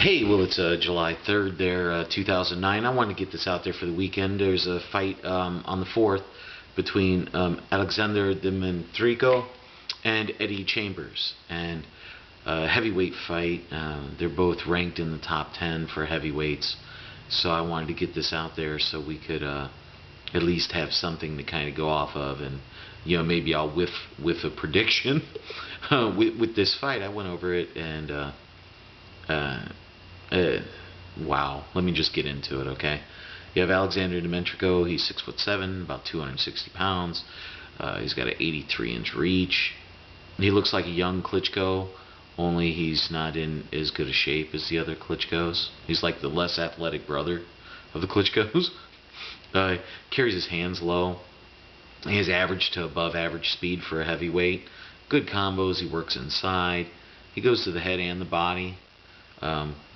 Hey, well, it's July 3rd there, 2009. I wanted to get this out there for the weekend. There's a fight on the 4th between Alexander Dimitrenko and Eddie Chambers. And heavyweight fight. They're both ranked in the top 10 for heavyweights. So I wanted to get this out there so we could at least have something to kind of go off of. And, maybe I'll whiff a prediction with this fight. I went over it and... wow. Let me just get into it, okay? You have Alexander Dimitrenko. He's 6'7", about 260 pounds. He's got an 83-inch reach. He looks like a young Klitschko, only he's not in as good a shape as the other Klitschkos. He's like the less athletic brother of the Klitschkos. Carries his hands low. He has average to above average speed for a heavyweight. Good combos. He works inside. He goes to the head and the body.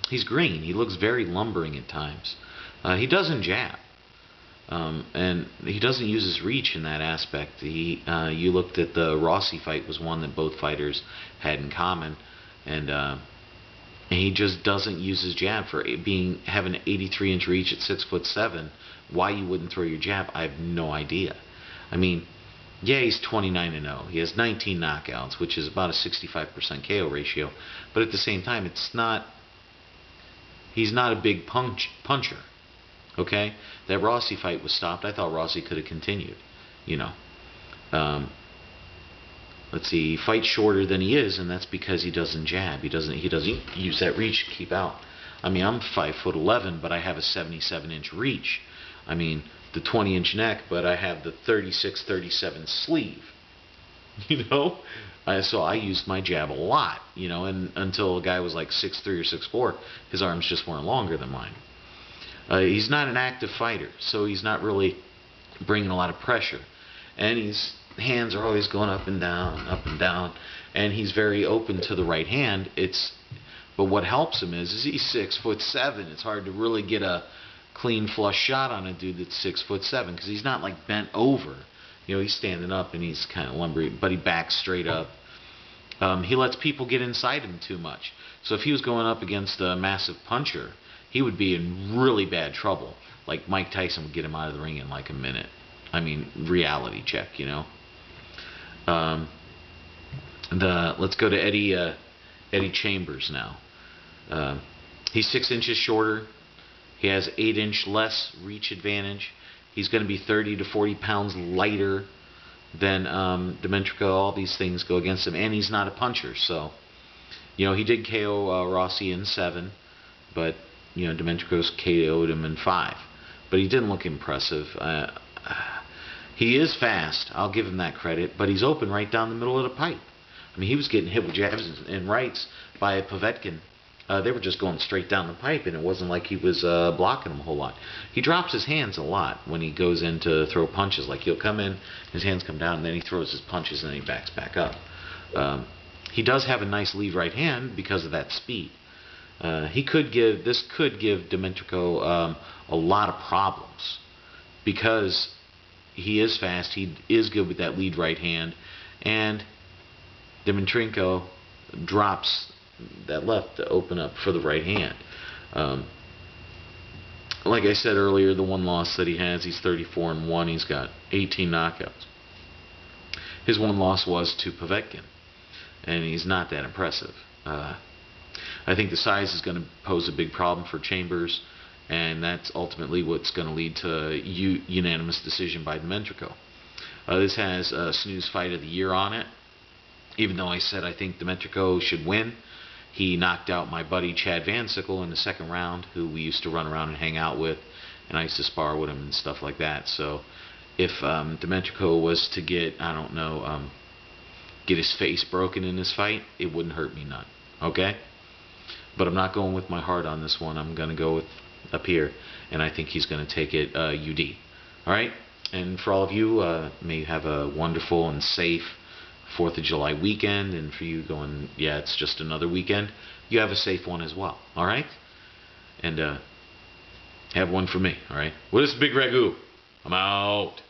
He's green. He looks very lumbering at times. He doesn't jab. And he doesn't use his reach in that aspect. You looked at the Rossi fight was one that both fighters had in common. And he just doesn't use his jab for having an 83-inch reach at 6'7". Why you wouldn't throw your jab, I have no idea. I mean, yeah, he's 29-0. He has 19 knockouts, which is about a 65% KO ratio. But at the same time, he's not a big puncher. Okay? That Rossi fight was stopped. I thought Rossi could have continued. Let's see. He fights shorter than he is, and that's because he doesn't jab. He doesn't use that reach to keep out. I mean, I'm 5'11", but I have a 77-inch reach. I mean, the 20-inch neck, but I have the 36-37 sleeve. So I used my jab a lot, and until a guy was like 6'3" or 6'4", his arms just weren't longer than mine. He's not an active fighter, so he's not really bringing a lot of pressure. And his hands are always going up and down, and he's very open to the right hand. But what helps him is he's 6'7". It's hard to really get a clean flush shot on a dude that's 6'7", because he's not like bent over. He's standing up and he's kind of lumbering, but he backs straight up. He lets people get inside him too much. So if he was going up against a massive puncher, he would be in really bad trouble. Like Mike Tyson would get him out of the ring in like a minute. I mean, reality check, Let's go to Eddie Chambers now. He's 6 inches shorter. He has 8-inch less reach advantage. He's going to be 30 to 40 pounds lighter than Dimitrenko. All these things go against him, and he's not a puncher. So, he did KO Rossi in 7, but Dimitrenko's KO'd him in 5. But he didn't look impressive. He is fast. I'll give him that credit, but he's open right down the middle of the pipe. I mean, he was getting hit with jabs and rights by Povetkin. They were just going straight down the pipe, and it wasn't like he was blocking them a whole lot. He drops his hands a lot when he goes in to throw punches. Like, he'll come in, his hands come down, and then he throws his punches, and then he backs back up. He does have a nice lead right hand because of that speed. This could give Dimitrenko a lot of problems because he is fast, he is good with that lead right hand, and Dimitrenko drops that left to open up for the right hand. Like I said earlier, the one loss that he has, he's 34-1. He's got 18 knockouts. His one loss was to Povetkin, and he's not that impressive. I think the size is going to pose a big problem for Chambers, and that's ultimately what's going to lead to a unanimous decision by Dimitrenko. This has a snooze fight of the year on it. Even though I said I think Dimitrenko should win, he knocked out my buddy Chad Van Sickle in the second round, who we used to run around and hang out with, and I used to spar with him and stuff like that. So if Dimitrenko was to get, I don't know, get his face broken in this fight, it wouldn't hurt me none. Okay? But I'm not going with my heart on this one. I'm going to go with up here, and I think he's going to take it UD. All right? And for all of you, may you have a wonderful and safe 4th of July weekend, and for you going, yeah, it's just another weekend, you have a safe one as well, all right? And have one for me, all right? Well, this is Bigragu. I'm out.